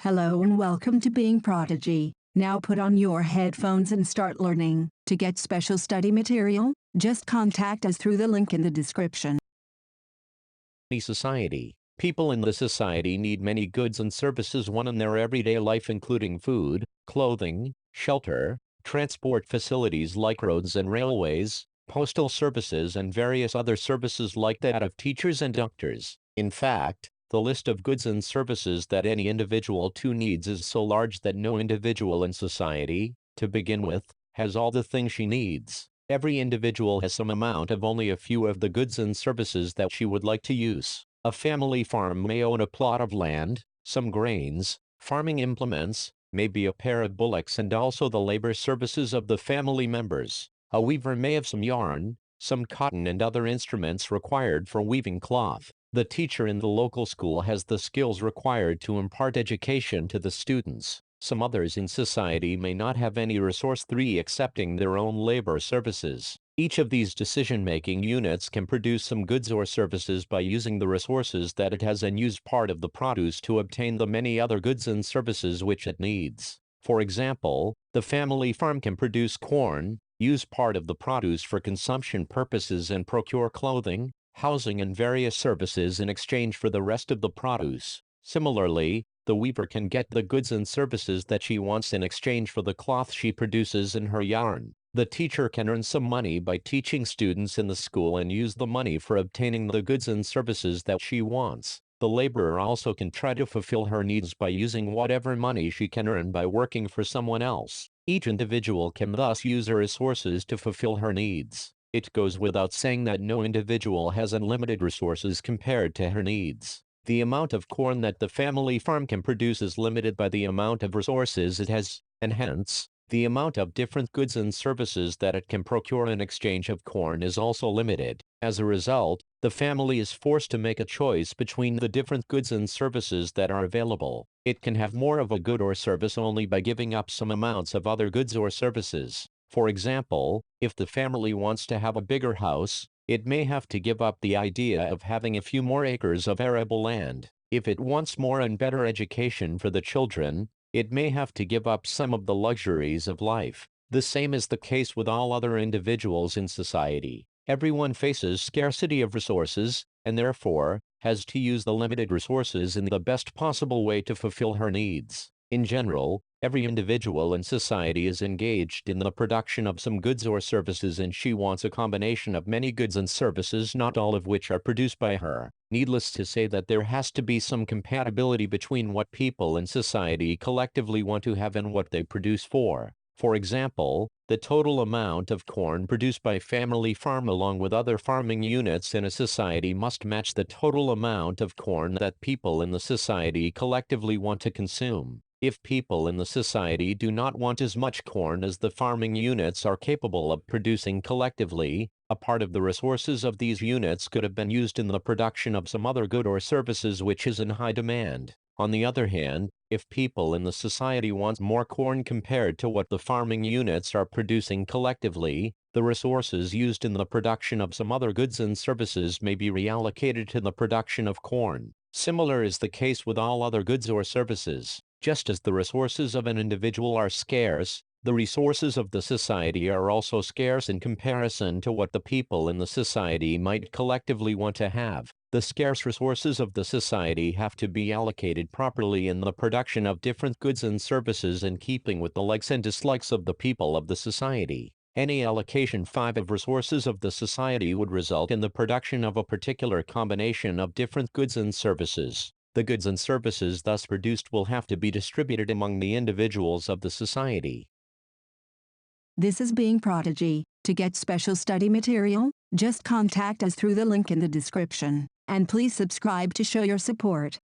Hello and welcome to Being Prodigy. Now put on your headphones and start learning. To get special study material, just contact us through the link in the description. Society. People in the society need many goods and services in their everyday life, including food, clothing, shelter, transport facilities like roads and railways, postal services, and various other services like that of teachers and doctors. In fact, the list of goods and services that any individual needs is so large that no individual in society, to begin with, has all the things she needs. Every individual has some amount of only a few of the goods and services that she would like to use. A family farm may own a plot of land, some grains, farming implements, maybe a pair of bullocks, and also the labor services of the family members. A weaver may have some yarn, some cotton, and other instruments required for weaving cloth. The teacher in the local school has the skills required to impart education to the students. Some others in society may not have any resource excepting their own labor services. Each of these decision-making units can produce some goods or services by using the resources that it has and use part of the produce to obtain the many other goods and services which it needs. For example, the family farm can produce corn, use part of the produce for consumption purposes, and procure clothing, housing, and various services in exchange for the rest of the produce. Similarly, the weaver can get the goods and services that she wants in exchange for the cloth she produces in her yarn. The teacher can earn some money by teaching students in the school and use the money for obtaining the goods and services that she wants. The laborer also can try to fulfill her needs by using whatever money she can earn by working for someone else. Each individual can thus use her resources to fulfill her needs. It goes without saying that no individual has unlimited resources compared to her needs. The amount of corn that the family farm can produce is limited by the amount of resources it has, and hence, the amount of different goods and services that it can procure in exchange of corn is also limited. As a result, the family is forced to make a choice between the different goods and services that are available. It can have more of a good or service only by giving up some amounts of other goods or services. For example, if the family wants to have a bigger house, it may have to give up the idea of having a few more acres of arable land. If it wants more and better education for the children, it may have to give up some of the luxuries of life. The same is the case with all other individuals in society. Everyone faces scarcity of resources, and therefore, has to use the limited resources in the best possible way to fulfill her needs. In general, every individual in society is engaged in the production of some goods or services, and she wants a combination of many goods and services, not all of which are produced by her. Needless to say that there has to be some compatibility between what people in society collectively want to have and what they produce for. For example, the total amount of corn produced by family farm along with other farming units in a society must match the total amount of corn that people in the society collectively want to consume. If people in the society do not want as much corn as the farming units are capable of producing collectively, a part of the resources of these units could have been used in the production of some other good or services which is in high demand. On the other hand, if people in the society want more corn compared to what the farming units are producing collectively, the resources used in the production of some other goods and services may be reallocated to the production of corn. Similar is the case with all other goods or services. Just as the resources of an individual are scarce, the resources of the society are also scarce in comparison to what the people in the society might collectively want to have. The scarce resources of the society have to be allocated properly in the production of different goods and services in keeping with the likes and dislikes of the people of the society. Any allocation of resources of the society would result in the production of a particular combination of different goods and services. The goods and services thus produced will have to be distributed among the individuals of the society. This is Being Prodigy. To get special study material, just contact us through the link in the description. And please subscribe to show your support.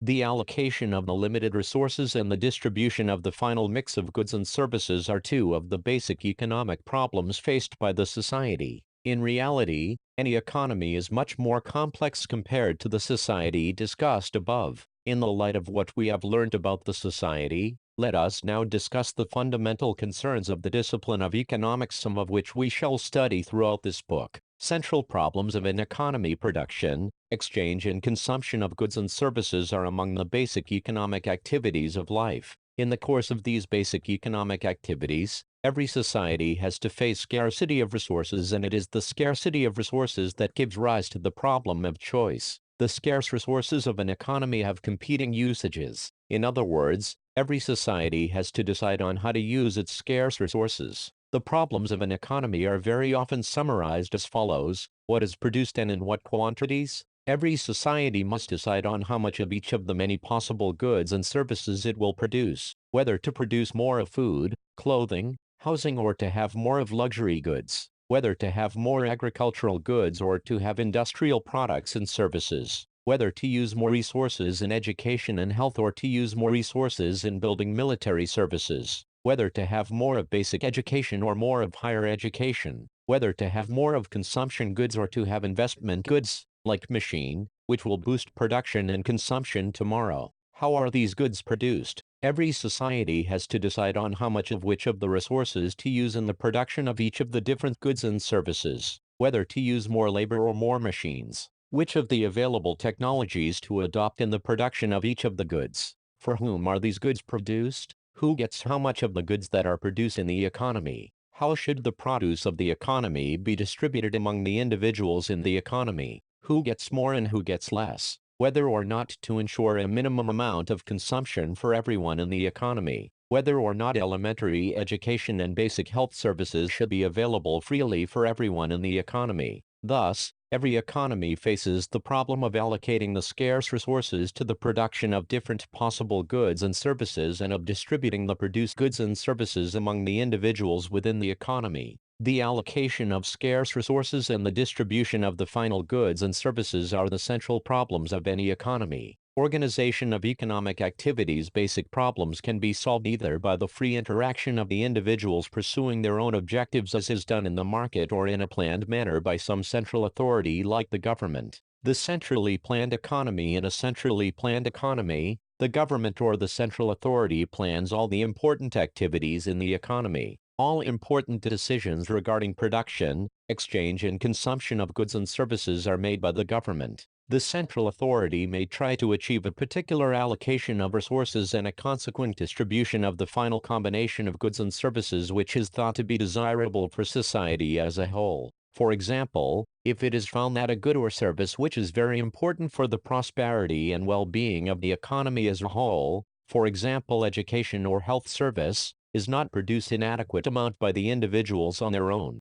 The allocation of the limited resources and the distribution of the final mix of goods and services are two of the basic economic problems faced by the society. In reality, any economy is much more complex compared to the society discussed above. In the light of what we have learned about the society, let us now discuss the fundamental concerns of the discipline of economics, some of which we shall study throughout this book. Central problems of an economy: production, exchange and consumption of goods and services are among the basic economic activities of life. In the course of these basic economic activities, every society has to face scarcity of resources, and it is the scarcity of resources that gives rise to the problem of choice. The scarce resources of an economy have competing usages. In other words, every society has to decide on how to use its scarce resources. The problems of an economy are very often summarized as follows: what is produced and in what quantities? Every society must decide on how much of each of the many possible goods and services it will produce, whether to produce more of food, clothing, housing, or to have more of luxury goods, whether to have more agricultural goods or to have industrial products and services, whether to use more resources in education and health or to use more resources in building military services, whether to have more of basic education or more of higher education, whether to have more of consumption goods or to have investment goods, like machine, which will boost production and consumption tomorrow. How are these goods produced? Every society has to decide on how much of which of the resources to use in the production of each of the different goods and services, whether to use more labor or more machines, which of the available technologies to adopt in the production of each of the goods. For whom are these goods produced? Who gets how much of the goods that are produced in the economy? How should the produce of the economy be distributed among the individuals in the economy? Who gets more and who gets less? Whether or not to ensure a minimum amount of consumption for everyone in the economy, whether or not elementary education and basic health services should be available freely for everyone in the economy. Thus, every economy faces the problem of allocating the scarce resources to the production of different possible goods and services and of distributing the produced goods and services among the individuals within the economy. The allocation of scarce resources and the distribution of the final goods and services are the central problems of any economy. Organization of economic activities: basic problems can be solved either by the free interaction of the individuals pursuing their own objectives, as is done in the market, or in a planned manner by some central authority like the government. The centrally planned economy: in a centrally planned economy, the government or the central authority plans all the important activities in the economy. All important decisions regarding production, exchange and consumption of goods and services are made by the government. The central authority may try to achieve a particular allocation of resources and a consequent distribution of the final combination of goods and services which is thought to be desirable for society as a whole. For example, if it is found that a good or service which is very important for the prosperity and well-being of the economy as a whole, for example education or health service, is not produced in adequate amount by the individuals on their own.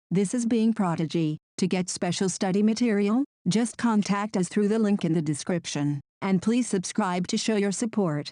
This is Being Prodigy. To get special study material, just contact us through the link in the description, and please subscribe to show your support.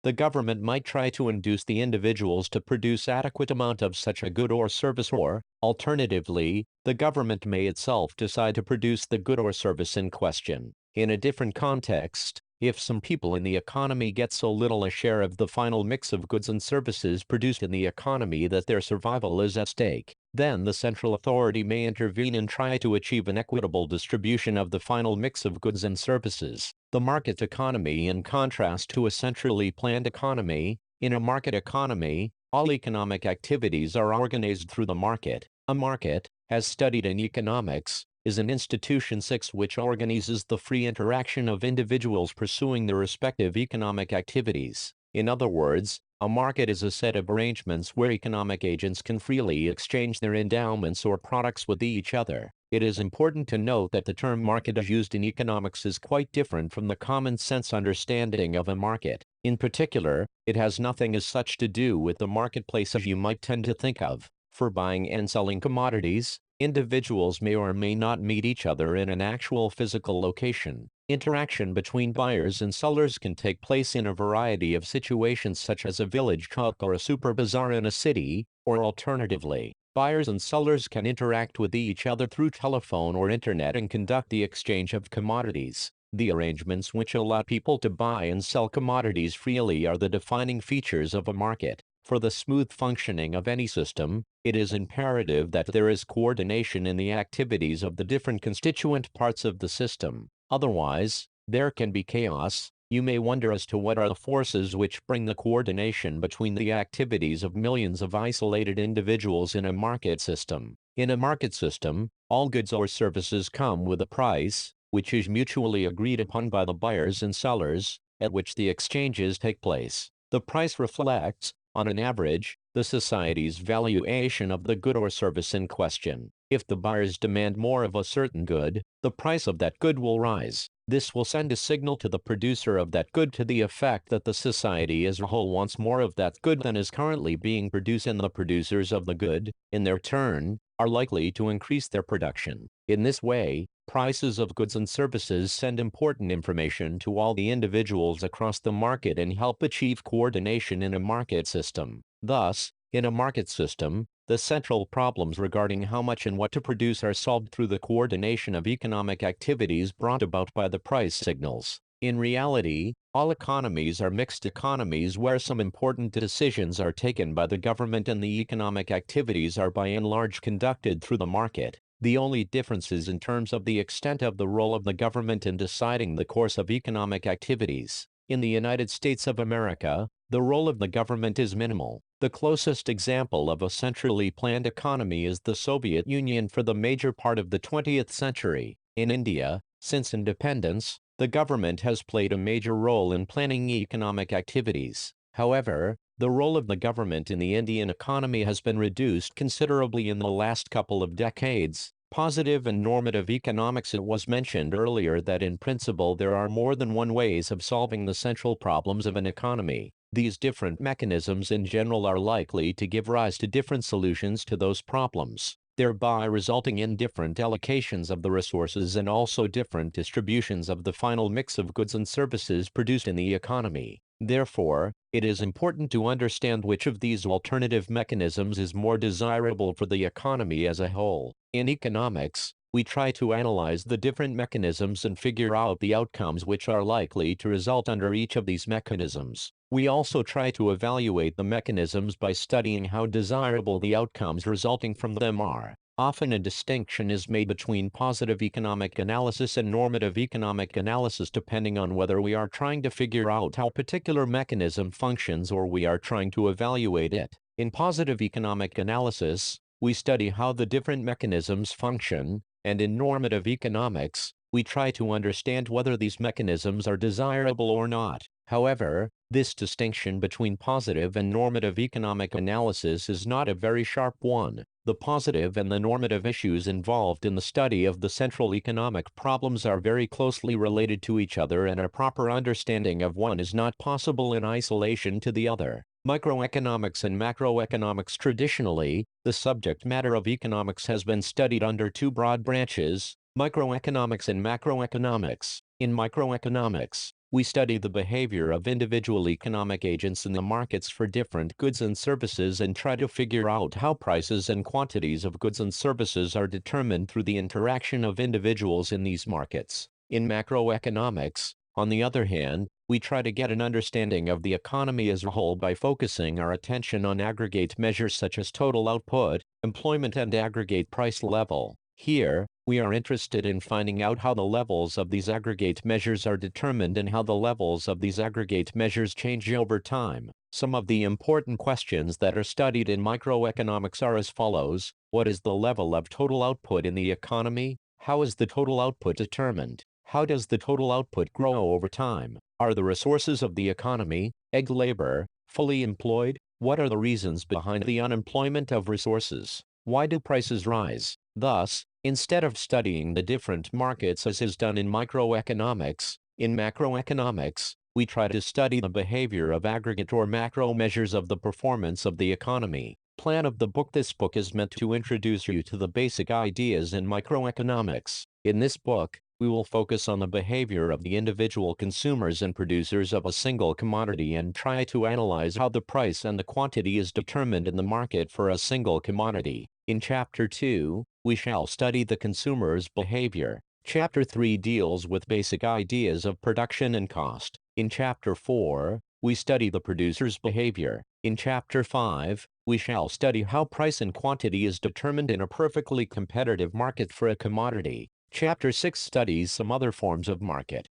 The government might try to induce the individuals to produce adequate amount of such a good or service, or, alternatively, the government may itself decide to produce the good or service in question. In a different context, if some people in the economy get so little a share of the final mix of goods and services produced in the economy that their survival is at stake, then the central authority may intervene and try to achieve an equitable distribution of the final mix of goods and services. The market economy: in contrast to a centrally planned economy, in a market economy, all economic activities are organized through the market. A market, as studied in economics, is an institution which organizes the free interaction of individuals pursuing their respective economic activities. In other words, a market is a set of arrangements where economic agents can freely exchange their endowments or products with each other. It is important to note that the term market as used in economics is quite different from the common sense understanding of a market. In particular, it has nothing as such to do with the marketplace as you might tend to think of. For buying and selling commodities, individuals may or may not meet each other in an actual physical location. Interaction between buyers and sellers can take place in a variety of situations, such as a village talk or a super bazaar in a city, or alternatively, buyers and sellers can interact with each other through telephone or internet and conduct the exchange of commodities. The arrangements which allow people to buy and sell commodities freely are the defining features of a market. For the smooth functioning of any system, it is imperative that there is coordination in the activities of the different constituent parts of the system. Otherwise, there can be chaos. You may wonder as to what are the forces which bring the coordination between the activities of millions of isolated individuals in a market system. In a market system, all goods or services come with a price, which is mutually agreed upon by the buyers and sellers, at which the exchanges take place. The price reflects, on an average, the society's valuation of the good or service in question. If the buyers demand more of a certain good, the price of that good will rise. This will send a signal to the producer of that good to the effect that the society as a whole wants more of that good than is currently being produced, and the producers of the good, in their turn, are likely to increase their production. In this way, prices of goods and services send important information to all the individuals across the market and help achieve coordination in a market system. Thus, in a market system, the central problems regarding how much and what to produce are solved through the coordination of economic activities brought about by the price signals. In reality, all economies are mixed economies where some important decisions are taken by the government and the economic activities are by and large conducted through the market. The only difference is in terms of the extent of the role of the government in deciding the course of economic activities. In the United States of America, the role of the government is minimal. The closest example of a centrally planned economy is the Soviet Union for the major part of the 20th century. In India, since independence, the government has played a major role in planning economic activities. However, the role of the government in the Indian economy has been reduced considerably in the last couple of decades. Positive and normative economics. It was mentioned earlier that in principle there are more than one ways of solving the central problems of an economy. These different mechanisms in general are likely to give rise to different solutions to those problems, thereby resulting in different allocations of the resources and also different distributions of the final mix of goods and services produced in the economy. Therefore, it is important to understand which of these alternative mechanisms is more desirable for the economy as a whole. In economics, we try to analyze the different mechanisms and figure out the outcomes which are likely to result under each of these mechanisms. We also try to evaluate the mechanisms by studying how desirable the outcomes resulting from them are. Often a distinction is made between positive economic analysis and normative economic analysis depending on whether we are trying to figure out how a particular mechanism functions or we are trying to evaluate it. In positive economic analysis, we study how the different mechanisms function, and in normative economics, we try to understand whether these mechanisms are desirable or not. However, this distinction between positive and normative economic analysis is not a very sharp one. The positive and the normative issues involved in the study of the central economic problems are very closely related to each other, and a proper understanding of one is not possible in isolation to the other. Microeconomics and macroeconomics. Traditionally, the subject matter of economics has been studied under two broad branches, microeconomics and macroeconomics. In microeconomics, we study the behavior of individual economic agents in the markets for different goods and services and try to figure out how prices and quantities of goods and services are determined through the interaction of individuals in these markets. In macroeconomics, on the other hand, we try to get an understanding of the economy as a whole by focusing our attention on aggregate measures such as total output, employment, and aggregate price level. Here, we are interested in finding out how the levels of these aggregate measures are determined and how the levels of these aggregate measures change over time. Some of the important questions that are studied in microeconomics are as follows: what is the level of total output in the economy? How is the total output determined? How does the total output grow over time? Are the resources of the economy, labor, fully employed? What are the reasons behind the unemployment of resources? Why do prices rise? Thus, instead of studying the different markets as is done in microeconomics, in macroeconomics, we try to study the behavior of aggregate or macro measures of the performance of the economy. Plan of the book. This book is meant to introduce you to the basic ideas in microeconomics. In this book, we will focus on the behavior of the individual consumers and producers of a single commodity and try to analyze how the price and the quantity is determined in the market for a single commodity. In Chapter 2, we shall study the consumer's behavior. Chapter 3 deals with basic ideas of production and cost. In Chapter 4, we study the producer's behavior. In Chapter 5, we shall study how price and quantity is determined in a perfectly competitive market for a commodity. Chapter 6 studies some other forms of market.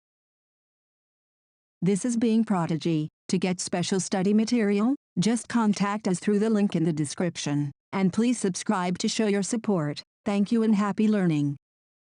This is Being Prodigy. To get special study material, just contact us through the link in the description. And please subscribe to show your support. Thank you and happy learning.